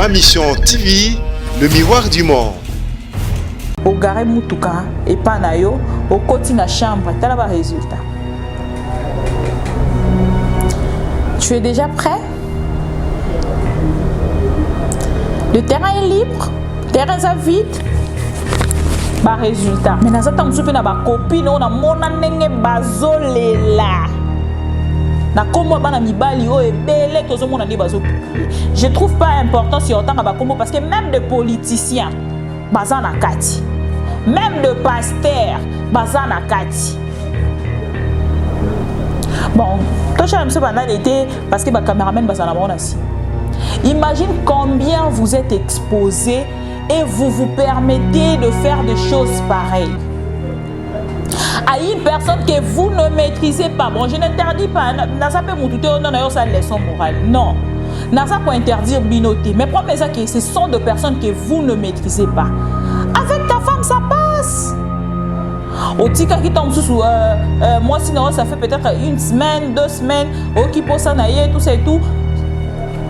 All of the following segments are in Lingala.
Ma mission TV, le miroir du monde. Au garé mutuka et panayo, au côté de la chambre, tu as le résultat. Tu es déjà prêt? Le terrain est libre, le terrain est vide. Bah résultat. Mais dans ce temps, na copine, on a mon nenge bazolela. Na kombo bana mibali o ebele tozo mona ndi bazo. Je trouve pas important si autant ba kombo parce que même de politiciens bazana kati. Même de pasteurs bazana kati. Bon, toi j'aime ça pendant l'été parce que ba caméraman bazana mona aussi. Imagine combien vous êtes exposé et vous vous permettez de faire des choses pareilles. À une personne que vous ne maîtrisez pas. Bon, je n'interdis pas. Nasa peut m'outer on a sa leçon morale. Non. Nasa peut interdire binoter. Mais problème c'est que ce sont des personnes que vous ne maîtrisez pas. Avec ta femme, ça passe. Au tika qui tombe sous moi sinon ça fait peut-être une semaine, 2 semaines. Au qui pose ça naïe tout ça et tout.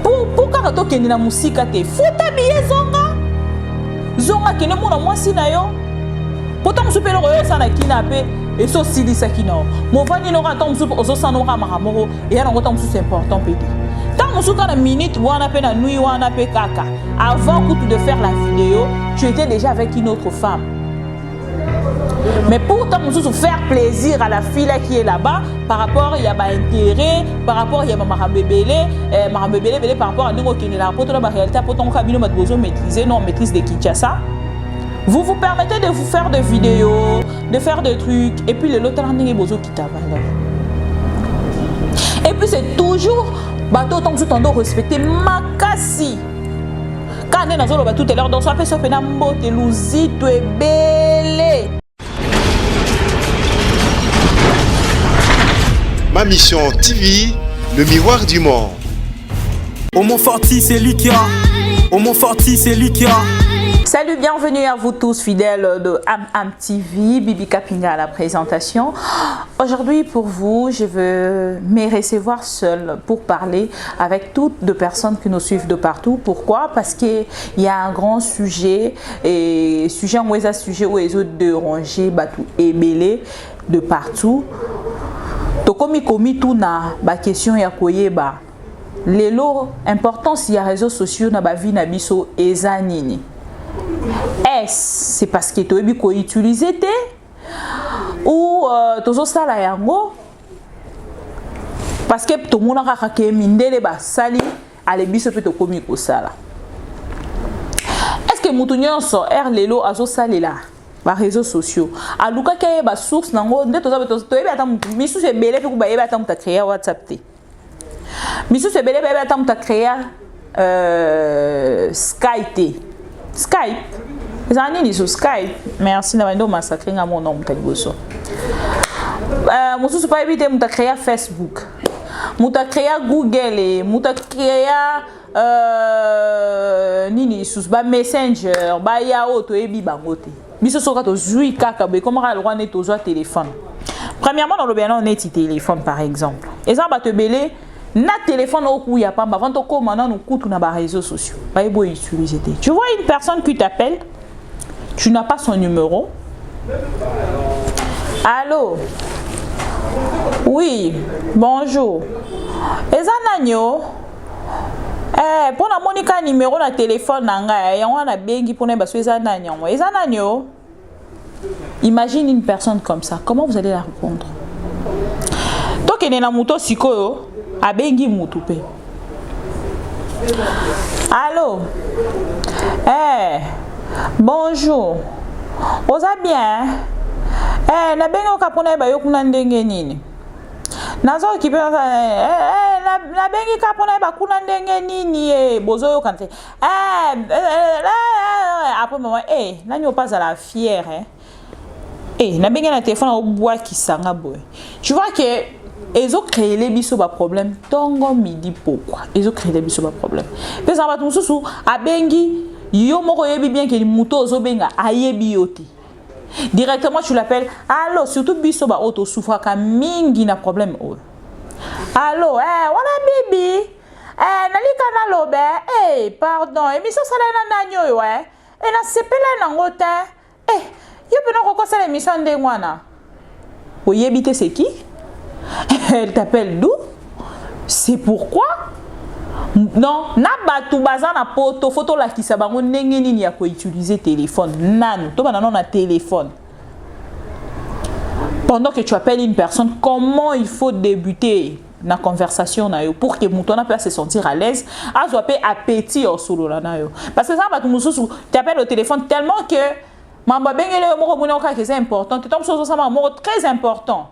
Pour karato keni na musika te. Faut t'habiller zonga. Zonga kene mona moi sinayo. Pourtant soupe le royo sana kinape et so sili sakino. Mon vani no ratom soupe ozo sanora maramoro et ya ngo tam c'est important pédi. Tant musuka na minute wana pe na nuit wana pe kaka. Avant de faire la vidéo, tu étais déjà avec une autre femme. Mais pourtant musuka faire plaisir à la fille là qui est là-bas par rapport il y a ba intérêt, par rapport il y a marabebele par rapport à nous qui est là pour la réalité pour ton cabine mat besoin maîtriser non maîtrise de Kinshasa. Vous vous permettez de vous faire des vidéos, de faire des trucs, et puis le lot n'est pas qui t'a valeur. Et puis c'est toujours, bateau tant que tu dois respecter makasi. Quand on est dans le bateau tout à l'heure, dans ce fait, ça fait n'importe l'ouzi, tu es belle. Ma mission TV, le miroir du monde. Au Mont Forti, c'est lui qui a. Au Mont Forti, c'est lui qui a. Salut, bienvenue à vous tous fidèles de Am TV, Bibi Kapinga à la présentation. Aujourd'hui pour vous, je veux me recevoir seule pour parler avec toutes les personnes qui nous suivent de partout. Pourquoi? Parce qu'il y a un grand sujet, et sujet où les autres dérangés, tout ébélé de partout. Donc comme il tout na ba question ya koyeba. Les lots importance il y a réseaux sociaux na ba vie na biso ezanini. Est-ce c'est parce que tu as utilisé ou tu as sala yango parce que tout le monde a raqué mindele ba sali ale biso pe to komi ko sala. Est-ce que mutunyo so lelo azo salela ba réseaux sociaux aluka ke ba source nango nde to ebe ata misu se belé pe ku ba ebe ata muta créer WhatsApp te. Misu se belé ebe ata muta créer Skype. Skype. Les amis sur Skype. Merci d'avoir massacré mon nom Mutaliboso. Musu pas éviter muta créer Facebook. Muta créer Google et muta créer nini sus ba Messenger, ba Yahoo to ebi bangote. Biso soka to zui kaka be comment le roi net to zo téléphone. Premièrement dans le bien on est téléphone par exemple. Et ça ba te belé na téléphone au cou ya pas avant to ko maintenant nous coûte na ba réseaux sociaux. Ba ebo utiliser. Tu vois une personne qui t'appelle, tu n'as pas son numéro. Allô? Oui, bonjour. Ezananyo? Pour la Monica numéro na téléphone nanga ya wana bengi pour na baso ezananyo. Ezananyo? Imagine une personne comme ça, comment vous allez la répondre? Donc il y a na muto sikoyo abengi mutu pe. Allô? Bonjour. Oza bien? Na bengo kapona ba yokuna ndenge nini? Nazo kipe na bengi kapona ba kuna ndenge nini bozo yokante. Après maman nanyo pas à la fière na bengi na téléphone au bois qui sanga boy. Tu vois que ils ont créé les biso ba problème tongo midi pourquoi? Ils ont créé les biso ba problème. Mais ça va tout sous a bengi yo moko yebi bien que muto zo benga ayebi yote. Directement tu l'appelles allô surtout biso ba auto souffra ka mingi na problème. Allô wala bibi nalika na lobe pardon émission sala na nanyo ouais et na sepela na ngota yo pena ko kosala émission ndengwana oyebite c'est qui elle t'appelle d'où c'est pourquoi non na batu baza na poto photo la ki sa bango ndenge nini ya ko utiliser téléphone nanu to bana na téléphone. Pendant que tu appelles une personne, comment il faut débuter la conversation pour que Moutona puisse se sentir à l'aise, à soit appétit au solo là. Parce que ça va tu appelles au téléphone tellement que mamba bengele mo c'est important, tu tombes sur ça mot très important.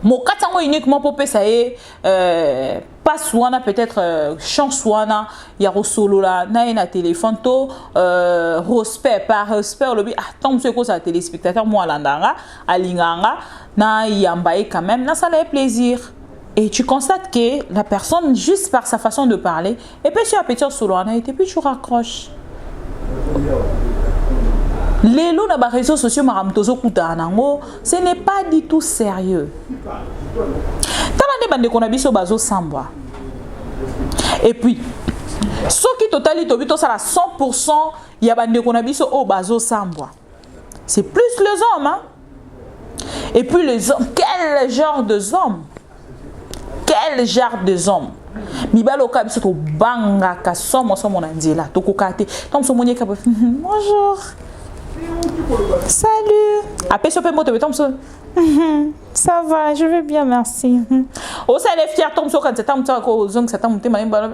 Mon katango uniquement pour payer pas soin peut-être chance wana ya solo là na téléphone to respect par respect le attends ce que ça téléspectateur moi landanga alinganga na yambaye quand même na ça fait plaisir et tu constates que la personne juste par sa façon de parler et puis sur petit solo wana et puis tu raccroches. Les loups na réseaux sociaux maramtozo kutanango ce n'est pas du tout sérieux. Tala ne bande qu'on a biso bazo samba. Et puis ce qui totali tobito ça la 100% il y a bande qu'on a biso au bazo samba. C'est plus les hommes hein. Et puis les hommes, quel genre de hommes? Quel genre de hommes? Mibalo ka biso to banga ka somo na nzela to kokate. Tom so monye ka bonjour. Salut. Après ce peu moto tombe ça va, je vais bien, merci. Au ça les fiers tombe sur quand c'est temps ko zong ça tombe tema imba.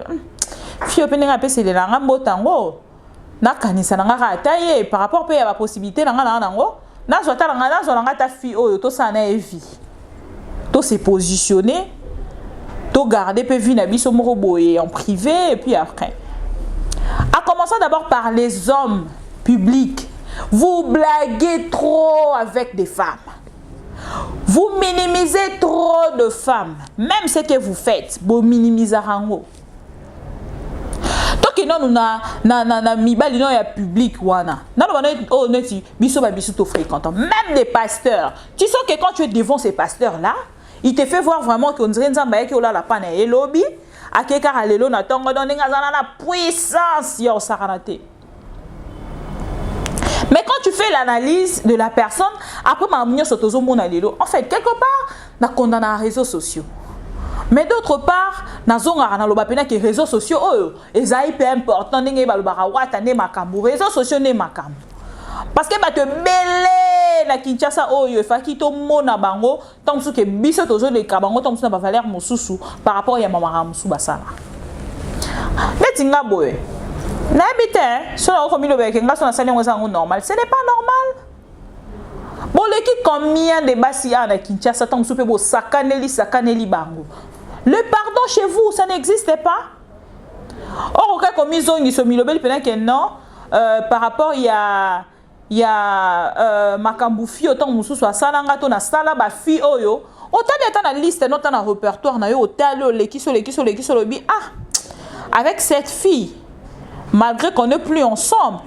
Fio penenga pe c'est la ngambo tango. Na kanisa na ngaka taye par rapport pe à la possibilité na ngana nango. Na zo ta ngana zo ngata fi oyo to ça na vie. To se positionner. To garder pe vie na biso moko boye en privé et puis après. A commencer d'abord par les hommes publics. Vous blaguez trop avec des femmes. Vous minimisez trop de femmes. Même ce que vous faites, vous minimisez rango. Donc non na mibali non ya public wana. Na on est biso ba biso to fréquentant. Même des pasteurs. Tu sens que quand tu es devant ces pasteurs là, il te fait voir vraiment qu'on dirait nzamba yake ola la pana et lobby akeka alelo na tongo don nga zana na puissance yo saranate. Mais quand tu fais l'analyse de la personne, après en fait, quelque part, on a condamné les réseaux sociaux. Mais d'autre part, on a que les réseaux sociaux, ils sont hyper importants. Les réseaux sociaux ne makam. Parce que tu belé la Kinshasa, il faut que tu mona bango, tant que biso tozo le kabango, tant que na valeur mususu par rapport à mama musu basala. Metinga boy. N'habite, sur la famille normal, ce n'est pas normal. Bon, l'équipe combien de bassia à Kinshasa, tant que vous sakaneli bango. Le pardon chez vous, ça n'existe pas. Or, au cas comme ils ont mis que non, par rapport il y a Makambufi autant musu soit salanga to na sala ba fi oyo. Autant d'être dans la liste, notre dans répertoire na yo autant le bi avec cette fille. Malgré qu'on n'est plus ensemble,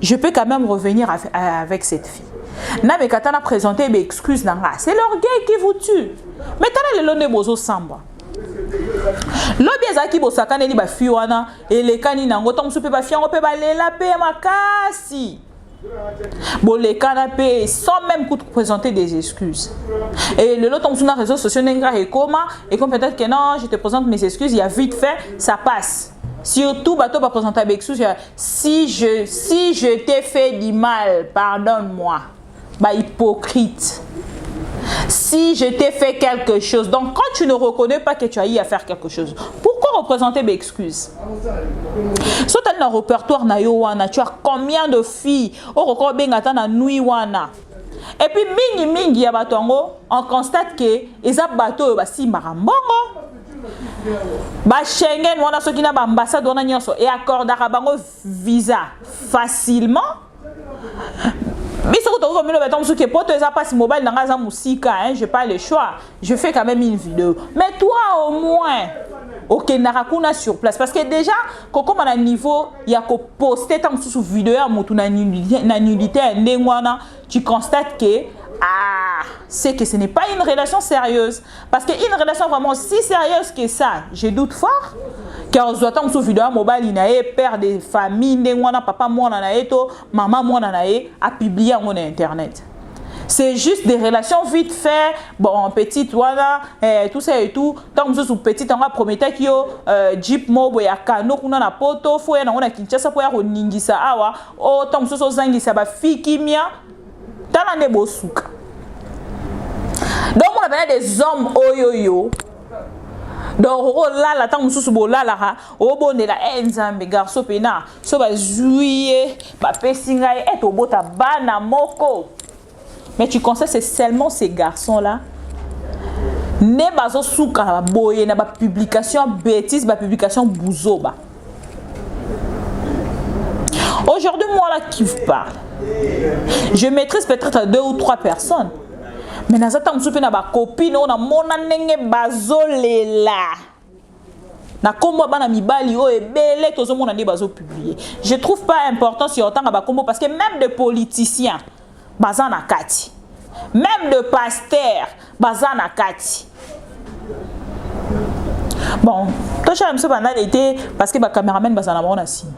je peux quand même revenir avec cette fille. Na me katana présenté mes excuses nanga. C'est l'orgueil qui vous tue. Mais tana le lone bozo samba. Lobi ezaki bosakane li ba fi wana elekani nango tom soupe ba fi ngo pe ba lela pe makasi. Bon les canapés sans même présenter des excuses. Et le lot tombe sur les réseaux sociaux n'engra et comment et comme peut-être que non, je te présente mes excuses, il y a vite fait, ça passe. Surtout, bateau va présenter avec excuses. Si je t'ai fait du mal, pardonne-moi. Bah, hypocrite. Si je t'ai fait quelque chose. Donc, quand tu ne reconnais pas que tu as eu à faire quelque chose, pourquoi représenter mes excuses? Si tu as un répertoire, tu as combien de filles au record bengata na nuit wana. Et puis, mingi on constate que les bateaux si marambongo. Ba Schengen wana soki na ba ambassade wana nyonso et accordera bango visa facilement. Mais ce que tu as vu, tu as pas de mobile dans la musique, je n'ai pas le choix. Je fais quand même une vidéo. Mais toi, au moins, ok, narakuna sur place. Parce que déjà, comme à un niveau, il y a que poster tant sous vidéo, tu constates que c'est que ce n'est pas une relation sérieuse. Parce qu'une relation vraiment si sérieuse que ça, je doute fort. Car on doit sur vidéo mobile, il y a père de famille, papa, maman, a publié sur Internet. C'est juste des relations vite fait, bon, petite, voilà, tout ça et tout. Tant que vous petit, on va promettre qu'il y a Jeep Mobo et Kano, qu'on a la poto, faut y avoir Kinshasa pour y avoir Ningisa, awa, oh, tant que vous avez ça va fikimia, dans la nebosuka. Donc, on appelle des hommes oyoyo. Donc, oh là, là, tant que vous avez là, oh, bon, de la enzambe, garçon, pena, so va jouer, va pesinga, et au bout, ta bana moko. Mais tu conseilles, c'est seulement ces garçons-là. Ne bazo souka boye na ba publication bêtise, ba publication bouzoba. Aujourd'hui, moi là qui vous parle, je maîtrise peut-être 2 ou 3 personnes. Mais na zata msupe na ba copine on a mona nenge bazolela. Na kombo bana mibali o ebele tozo mona nde bazo publier. Je trouve pas important si autant ba kombo parce que même des politiciens bazana kati. Même de pasteurs bazana kati. Bon, toi j'aime ce banal été parce que ba caméraman bazana mona sima.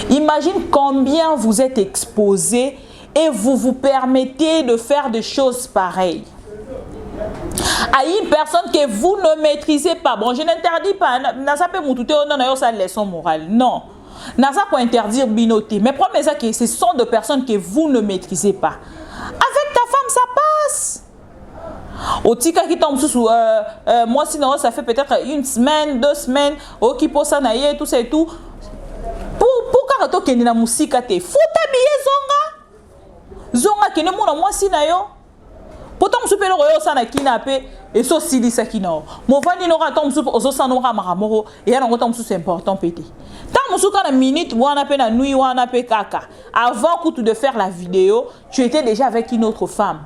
Imagine combien vous êtes exposé et vous vous permettez de faire des choses pareilles. À une personne que vous ne maîtrisez pas. Bon, je n'interdis pas. N'a pas moutouté non non ça leçon morale. Non. N'a pas interdire binoté. Mais problème c'est que ce sont des personnes que vous ne maîtrisez pas. Avec ta femme ça passe. Au tika qui tombe sous moi sinon ça fait peut-être 1 semaine, 2 semaines, au qui pose ça naïe tout ça et tout. Pour karato kendi na musika te. Futa biye zonga kene mona moi si na yo. Pourtant soupe le royo ça na kinape et so sili ça kinao. Mon vandi n'aura tombe soupe ozo ça n'aura maramoro et alors tombe soupe c'est important pété. Tant musuka na minute wana pe na nuit wana pe kaka. Avant que de faire la vidéo, tu étais déjà avec une autre femme.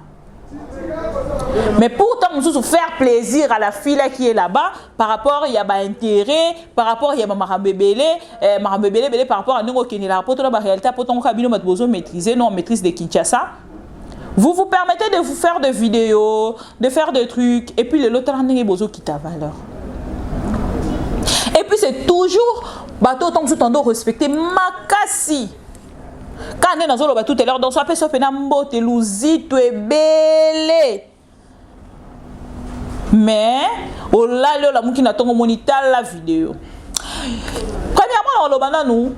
Mais pourtant, nous faire plaisir à la fille qui est là-bas, par rapport il y a intérêt, par rapport il y a marabébélé, par rapport à nous qui est là, pour la réalité, pour ton cabinet, nous besoin maîtriser, non maîtrise de Kinshasa. Vous vous permettez de vous faire des vidéos, de faire des trucs, et puis l'autre année besoin qui t'a valeur. Et puis c'est toujours bateau tant que tu dois respecter makasi. Quand on est dans le bateau tout à l'heure, dans ce appel, ça fait n'importe louzi, tu es belle. Mais, au là, la mouki n'a pas monité la vidéo. Premièrement,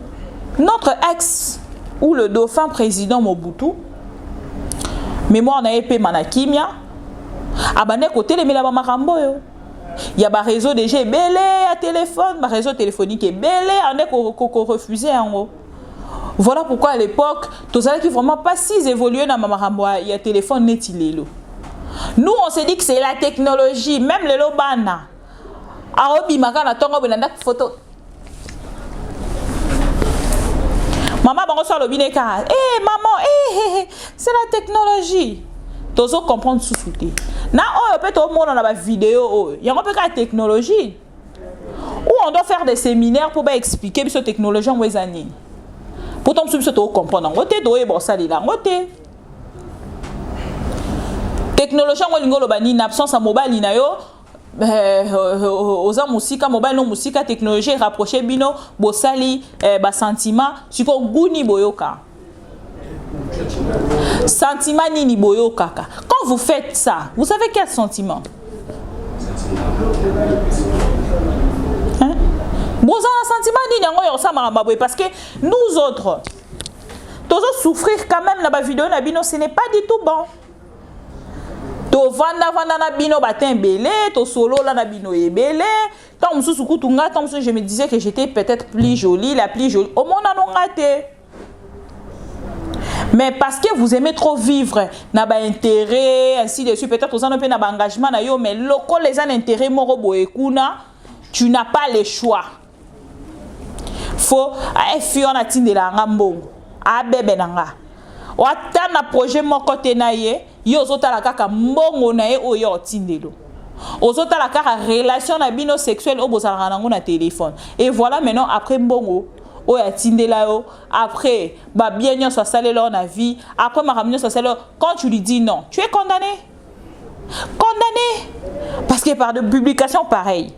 notre ex ou le dauphin président Mobutu, mémoire na épée manakimia, abane côté les mélaba marambo. Il y a un réseau déjà belé à téléphone, un réseau téléphonique est belé, on est qu'on refusait en haut. Voilà pourquoi à l'époque, tous ceux qui vraiment pas si évolué dans Mamaramboa, il y a téléphone net il. Nous on s'est dit que c'est la technologie, même les lobana. Arobi makana tongo benanda photo. Maman bango sur le bineka. Eh maman, c'est la technologie. Tous ceux comprendre sous-souté. Na on peut tout le monde dans la vidéo, il y a un peu de technologie. Ou on doit faire des séminaires pour expliquer cette technologie en années. Pourtant, je suis comprendre. Technologie, en absence à mobile, aux musique, mobile, non musique, technologie, rapprocher bino, bosali, sentiment, si vous gouni boyoka. Sentiment ni boyoka. Quand vous faites ça, vous savez quel sentiment? Bon, ça un sentiment parce que nous autres, tous souffrir quand même dans la vidéo, ce n'est pas du tout bon. To vanda na bino batin belé, to solo la na bino belé. Tant je me disais que j'étais peut-être plus jolie, la plus jolie. Au monde on a raté. Mais parce que vous aimez trop vivre, n'a pas intérêt, ainsi de suite, peut-être vous en avez un engagement, mais local les an intérêt morobo ekuna, tu n'as pas le choix. Faut fion a tinde la ngambongo a bebe nanga o atana projet moko te na ye yo zotala kaka mbongo na ye oyo otindelo ozotala kaka relation na bino sexuelle o bozala nango na téléphone et voilà maintenant après mbongo oyo atindela yo après bien nyo so salé leur na vie après makamnyo so salé quand tu lui dis non tu es condamné Condamné. Parce que par de publications pareilles.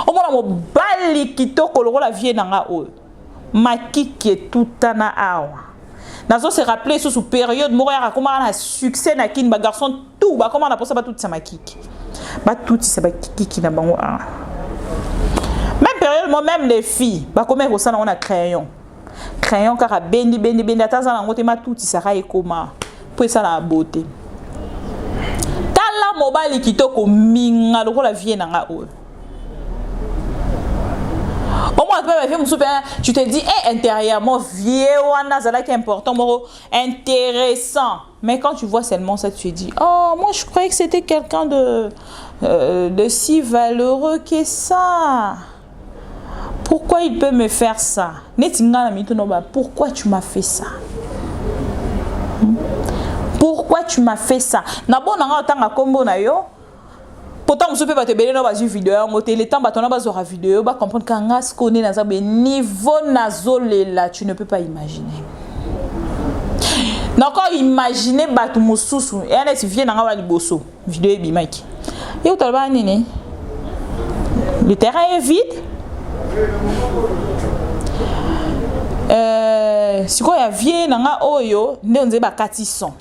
Au moins, mon bali qui to koloro la vie nanga o. Maki qui est tout ana awa. Nazo se rappeler sous période mourir comment on a succès na kin ba garçon tout ba comment on a pensé ba tout ça maki. Ba tout ça ba kiki na bango. Même période moi même les filles ba comment on ça on a crayon. Crayon car bendi atazana ngote ma tout ça ra ekoma. Pour ça la beauté. Tala mobile qui to ko minga loko la vie nanga o. Au moins, tu te dis, intérieurement, vieux, c'est important, intéressant. Mais quand tu vois seulement ça, tu te dis, oh, moi je croyais que c'était quelqu'un de si valeureux que ça. Pourquoi il peut me faire ça? Pourquoi tu m'as fait ça? Pourquoi tu m'as fait ça? Pourtant, je peux pas te bénir dans une vidéo, le temps de la vidéo, va comprendre qu'un ce qu'on est dans un niveau nasolela, tu ne peux pas imaginer. Donc, imaginer batu mususu, et elle vient dans la vidéo, vidéo est bimaki. Et où t'as le terrain est vide. Si quoi y vient dans la oyo, ne on dit pas 400.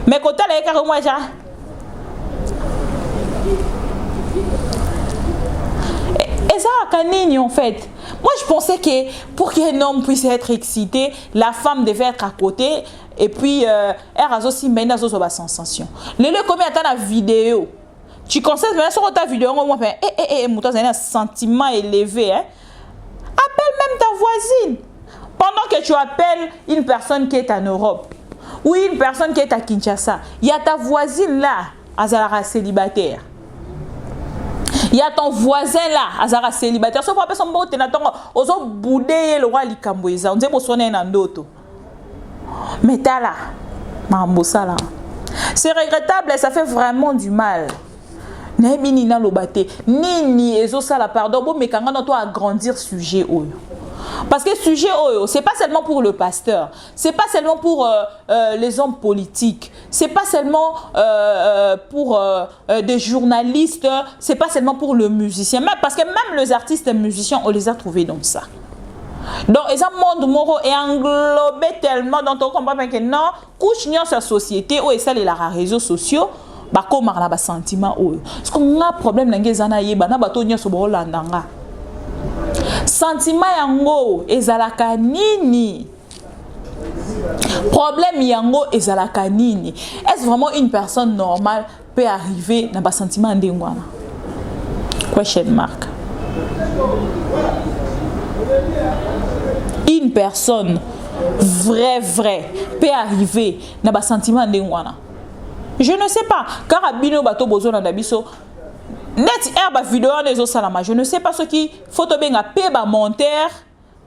Mais quand t'as les carrément déjà. Et ça, en fait, moi je pensais que pour qu'un homme puisse être excité, la femme devait être à côté et puis elle a aussi mené dans sa sensation. Le combien attend la vidéo, tu constates maintenant sur ta vidéo, on va faire un sentiment élevé. Hein? Appelle même ta voisine pendant que tu appelles une personne qui est en Europe ou une personne qui est à Kinshasa. Il y a ta voisine là, Azara célibataire. Il y a ton voisin là, Azara célibataire. Sauf que son beau tenaton, oso boudé le roi likamboisa. On dit que sonner un autre. Mais t'as là, mambosa là. C'est regrettable et ça fait vraiment du mal. Nébini na lobate, ni ezo ça la pardon, bon mais quand on doit agrandir sujet oyo. Parce que sujet oyo, c'est pas seulement pour le pasteur, c'est pas seulement pour les hommes politiques, c'est pas seulement pour des journalistes, c'est pas seulement pour le musicien, même parce que même les artistes et musiciens, on les a trouvés dans ça. Donc, ils ont monde moro et englobé tellement dans ton combat que non, couche dans sa société où ça les réseaux sociaux. Bah comment on a sentiment oyo parce qu'on a problème dans les années bah na bato nyoso bo landanga sentiment yango ezalaka nini problème yango ezalaka nini est-ce vraiment une personne normale peut arriver dans ba sentiment ndengwana question mark une personne vrai peut arriver dans ba sentiment ndengwana. Je ne sais pas. Car abino bato bozo na dabiso net herba vidéo les salama. Je ne sais pas ce qui photo benga pe ba monteur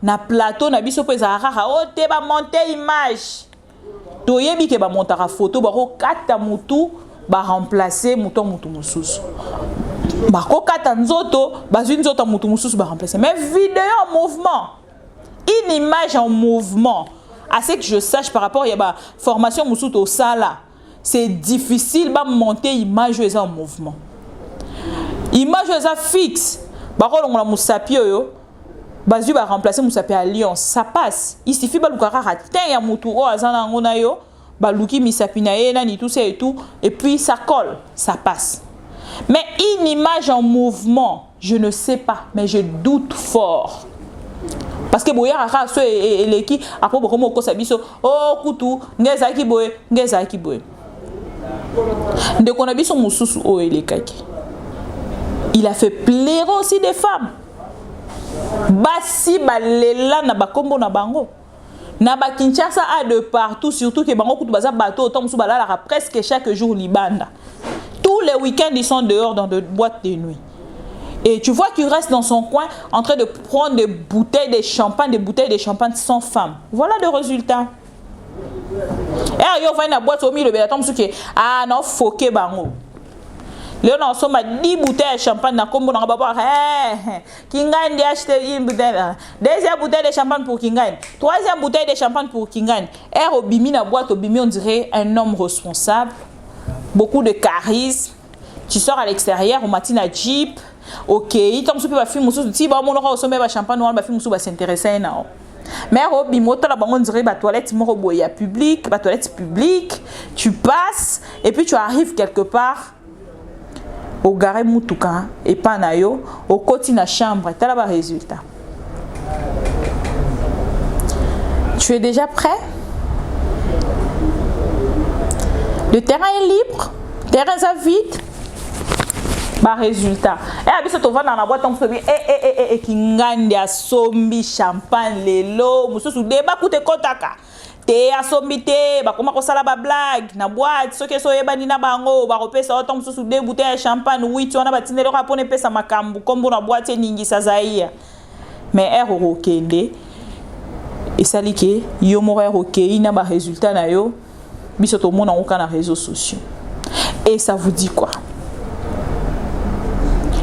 na plateau na biso pe za rara o te ba monter image. To yebi ke ba montara photo ba ko kata mutu ba remplacer mutu mususu. Ba ko kata nzoto ba zui nzoto mutu mususu ba remplacer. Mais vidéo en mouvement. Une image en mouvement. À ce que je sache par rapport à la formation musuto au sala. C'est difficile de monter image en mouvement. Image fixe. Baro on la musapi yo. Bazu ba remplacer musapi à Lyon, ça passe. Il suffit ba lukara ratin ya mutu o azana ngona yo, ba luki misapi na ye na ni tout ça et tout et puis ça colle, ça passe. Mais une image en mouvement, je ne sais pas, mais je doute fort. Parce que boya rara so et leki après bokomo ko sabiso oh kutu ngeza ki boye. Il a fait plaire aussi des femmes. Basi balela na bakombo na bango. Na ba Kinshasa a de partout, surtout que bango kutu baza bateau autant musu balala presque chaque jour libanda. Tous les week-ends ils sont dehors dans des boîtes de nuit. Et tu vois qu'il reste dans son coin en train de prendre des bouteilles de champagne sans femme. Voilà le résultat. Et yo va na boîte au milieu de la tombe ce qui ah non foqué bango. Léon en somme 10 bouteilles de champagne na kombo na baba Kingan dit acheter une bouteille. Deuxième bouteille de champagne pour Kingan. Troisième bouteille de champagne pour Kingan. Et au bimi na boîte au bimi on dirait un homme responsable. beaucoup de charisme. Tu sors à l'extérieur, au matin à Jeep. Ok, tant que tu peux faire un si bon, on aura au sommet de champagne, on va faire un s'intéresser non. Mais au bimoto là, on dirait la toilette moroboya public, la toilette publique. Tu passes et puis tu arrives quelque part au garé Mutuka et pas nayo au côté de la chambre. Tu as le résultat. Tu es déjà prêt? Le terrain est libre, le terrain est vide. Bah résultat. Et abi tu vas dans la boîte on se dit kingandi a sombi champagne lelo mususu deba kute kotaka. Te a sombi te ba koma ko sala ba blague na boîte soke so yeba ni na bango ba repesa autant mususu de bouteille de champagne oui tu on a batinelo rapone pesa makambu kombo na boîte ningi sazaia. Mais erreur kende et ça li ke yo mora OK na ba résultat na yo biso to mona on na réseaux sociaux. Et ça vous dit quoi?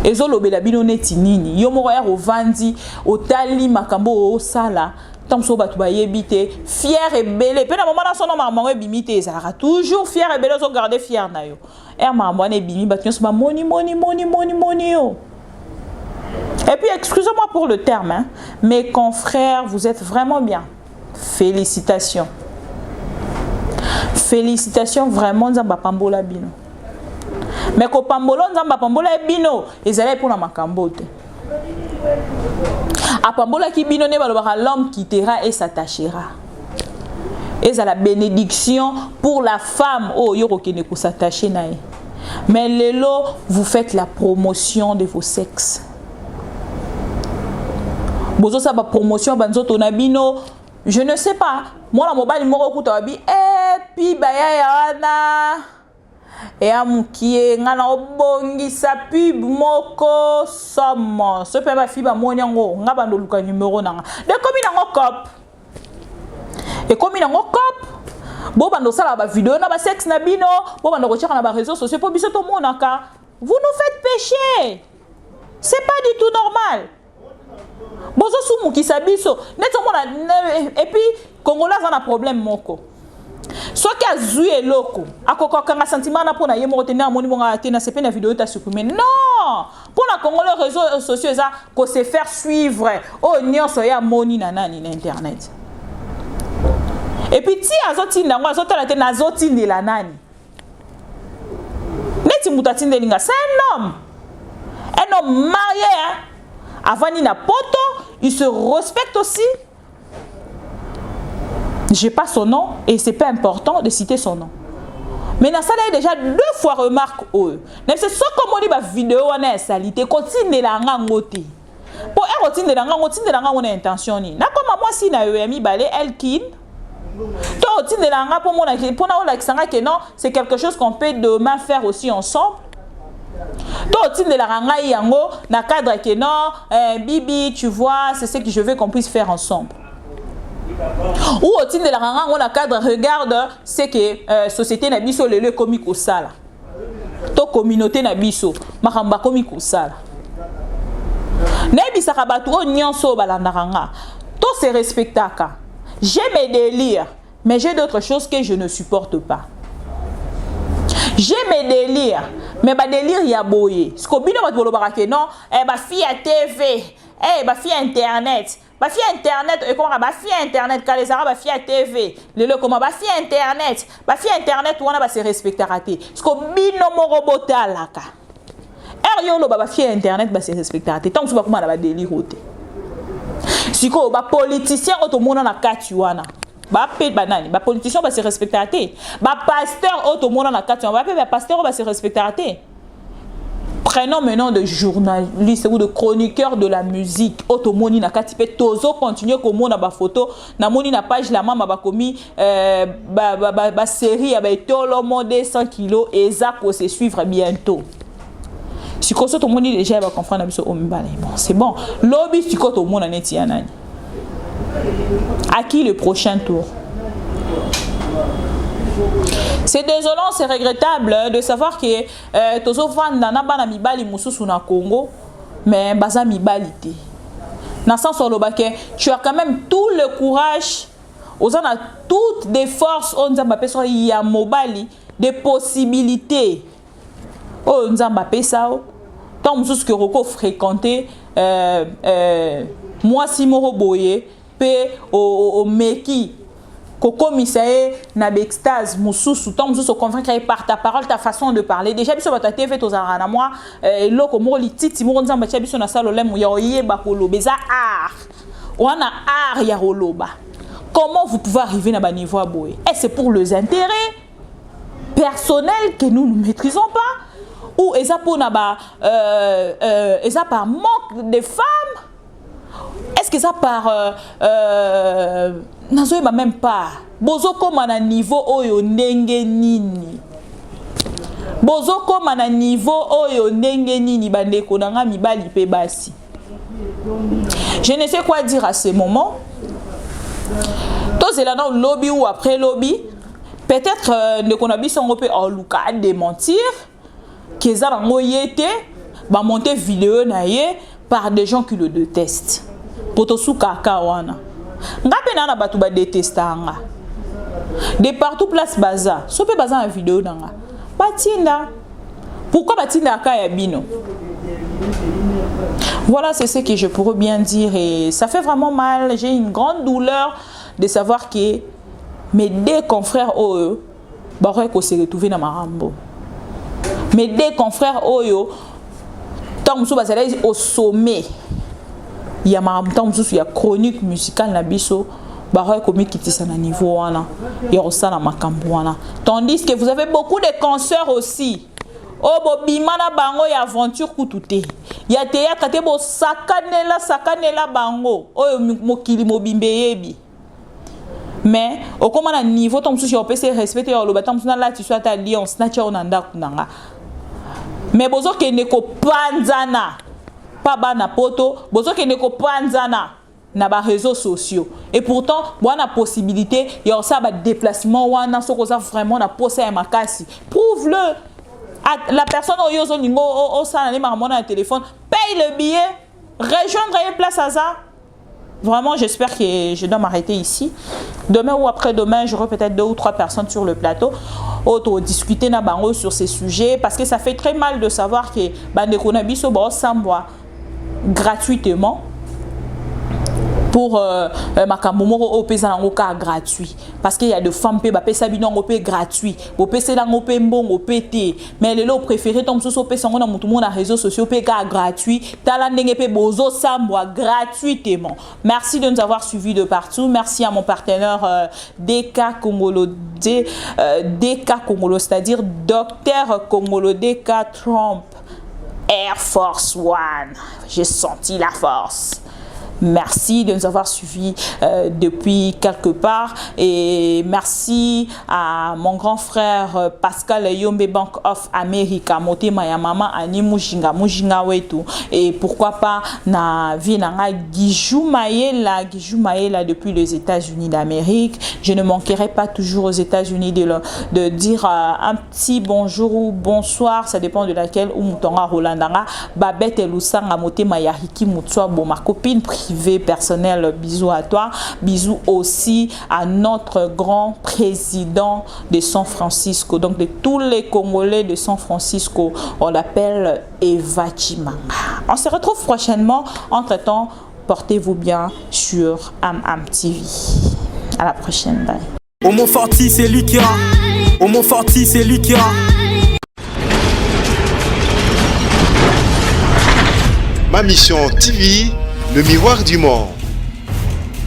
Ezolobela bino neti nini yo moko ya rovandi otali makambo o sala tant so batu ba yebite fier et belé pe na moment na sono maman ebimite ezara toujours fier et belé zo garder fier na yo maman na ebimi batu so ba moni yo. Et puis excusez-moi pour le terme hein, mes confrères vous êtes vraiment bien. Félicitations vraiment nzamba pambola bino. Mais ko pambolo nzamba pambola bino ezala pour na makambo te. A pambola ki bino ne balobaka l'homme quittera et s'attachera. Et la bénédiction pour la femme oh yoko kene ko s'attacher nae. Mais lelo vous faites la promotion de vos sexes. Bozo sa ba promotion banzoto na bino je ne sais pas moi la mobile moko kuta bi et puis baya yana et amukie ngana obongi sa pub moko somme ce peut ba fiba monyango ngaba ndo luka numéro nanga de komi nango cop et komi nango cop bo bando sala ba vidéo na ba sexe na bino bo bando ko na ba réseaux sociaux po biso to monaka vous nous faites pécher c'est pas du tout normal. Bozo sumu ki sabiso neto mona et puis congolais a un problème moko. Soit qui a zoué loko, à quoi qu'un sentiment na pour na yemo retenir à mon niveau à tenir c'est pas une vidéo ta supprimé. Non, pour la congolais réseaux sociaux ça qu'on se faire suivre. Oh nyon soya moni nanani na internet. Et puis ti azoti ndango azota la tena azoti de la nani. Neti mutatinde linga c'est un homme marié hein. Avant ni na poto, il se respecte aussi. J'ai pas son nom et c'est pas important de citer son nom. Mais dans ça là déjà 2 fois remarque eux. Mais c'est ce comme on dit ba vidéo on est salité continue la ngoti. Pour elle continue la on a intention ni. Na comme moi si na mi balé Elkin. Toi continue la pour mon pour na la que non, c'est quelque chose qu'on peut demain faire aussi ensemble. Toi de la rangaï yango na cadre que non Bibi tu vois c'est ce que je veux qu'on puisse faire ensemble. Ou au titre de la ranga on a cadre regarde c'est que société na biso le comique au sala. To communauté na biso makamba comique au sala. Nebi sakabatu o nyonso balanda ranga. To se respectaka. J'ai mes délires mais j'ai d'autres choses que je ne supporte pas. J'ai mes délires, mais ma délire y a boyé. Ce qu'on bino matbolo barake non, ma fille à TV, ma fille internet, ma fille internet, et comment ma fille internet, quand les arabes ma fille à TV, le comment ma fille internet où on a se respecter raté. Ce qu'on bino mo robota laka. Yo lo ba fille internet ba se respecter raté. Tant que pas comment la délire roté. Si ko ba politicien auto mona na katuana. Ba pe banani ba politicien ba se respecter ba pasteur auto mona na kati ba pe ba pasteur ba se respecter. Prenons maintenant de journaliste ou de chroniqueur de la musique auto moni na kati pe tozo continuer comme mona ba photo na moni na page la mama ba komi ba série ba tolo monde 100 kg et ça pour se suivre bientôt. Si ko so to moni déjà ba comprendre biso o mbale bon c'est bon lobby si ko to mona neti yanani. À qui le prochain tour? C'est désolant, c'est regrettable de savoir que tozo vanda na bana mibali mususu na Congo, mais baza mibali te. Dans le sens où tu as quand même tout le courage, on a toutes des forces, on a besoin ya mobali des possibilités. Oh, nous avons pas ça. Tant que que Roko fréquenté, moi si moro boye, pe au meki, koko misae na bextase, mususu, tant que convaincre par ta parole, ta façon de parler. Déjà biso ba ta TV aux arana moi, loko moro lititi moro nzamba cha biso na salolem ya oye ba kolo beza art. On a art ya roloba. Comment vous pouvez arriver à un niveau à boye? Et c'est pour les intérêts personnels que nous ne maîtrisons pas? Ou est-ce par manque de femmes? Est-ce que ça par... n'azoe même pas. Bozo comme à niveau oyo ndenge nini. Bozo comme à niveau oyo ndenge nini bandeko nanga mibali pe basi. Je ne sais quoi dire à ce moment. Tous c'est là dans le lobby ou après lobby. Peut-être ne qu'on a vu son repère en Luca démentir. Qu'ils ont moyété, bah monter vidéo naie par des gens qui le détestent. Potosu kaka wana. Ngape na batu ba détestanga. De partout place baza. Sope baza en vidéo nanga. Batinda. Pourquoi batinda aka ya bino? Voilà, c'est ce que je pourrais bien dire et ça fait vraiment mal. J'ai une grande douleur de savoir que mes deux confrères eux, bah qu'on s'est retrouvé dans ma rambo. Mes deux confrères oyo, tant que au sommet, il y a ma il y a chronique musicale na biso, baroy comme qui tisse na niveau wana, il y a ça na makambo wana. Tandis que vous avez beaucoup de cancers aussi. Oh bobimana bango ya aventure kututé. Ya théâtre te bo sakanela bango. Oh mokili mobimbe yebi. Mais au comment à niveau tant que je peux respecter le bâtiment là tu sois allié on snatch on anda kunanga. Mais bozo ke neko panzana pas bana poto bozo ke neko panzana na ba réseaux sociaux et pourtant bona possibilité il y a ça ba déplacement wana so ça vraiment na poser à makasi prouve-le à la personne au yozo ningo au ça na marmona téléphone paye le billet rejoindre une place à ça. Vraiment, j'espère que je dois m'arrêter ici. Demain ou après-demain, j'aurai peut-être 2 ou 3 personnes sur le plateau auto discuter na bango sur ces sujets parce que ça fait très mal de savoir que bandeko na biso ba sambwa gratuitement pour makambo moko opeza nango ka gratuit parce qu'il y a de femmes pe ba pesa bino ngo pe gratuit bo pesa nango pe mbongo pété mais lelo préféré tom so pesa ngo na mutu mo na réseaux sociaux pe ka gratuit tala ndenge pe bozo sambwa gratuitement. Merci de nous avoir suivis de partout. Merci à mon partenaire DK Congolo DK Congolo, c'est-à-dire Docteur Congolo DK Trump Air Force One. J'ai senti la force. Merci de nous avoir suivis depuis quelque part et merci à mon grand frère Pascal Yombe Bank of America Mote Maya Mama Ani Mujinga wetu et pourquoi pas na Vinanga Gijou Maela depuis les États-Unis d'Amérique. Je ne manquerai pas toujours aux États-Unis de dire un petit bonjour ou bonsoir, ça dépend de laquelle ou Moutonga Rolandanga Babette Lusanga Mote Maya Hiki Mutswa Bo ma copine personnel, bisous à toi, bisous aussi à notre grand président de San Francisco, donc de tous les Congolais de San Francisco, on l'appelle Eva Chimanga. On se retrouve prochainement, entre-temps, portez-vous bien sur Am TV. À la prochaine, bye. Au Montforti, c'est lui qui a. Au Montforti, c'est lui qui a. Ma mission TV, le miroir du monde.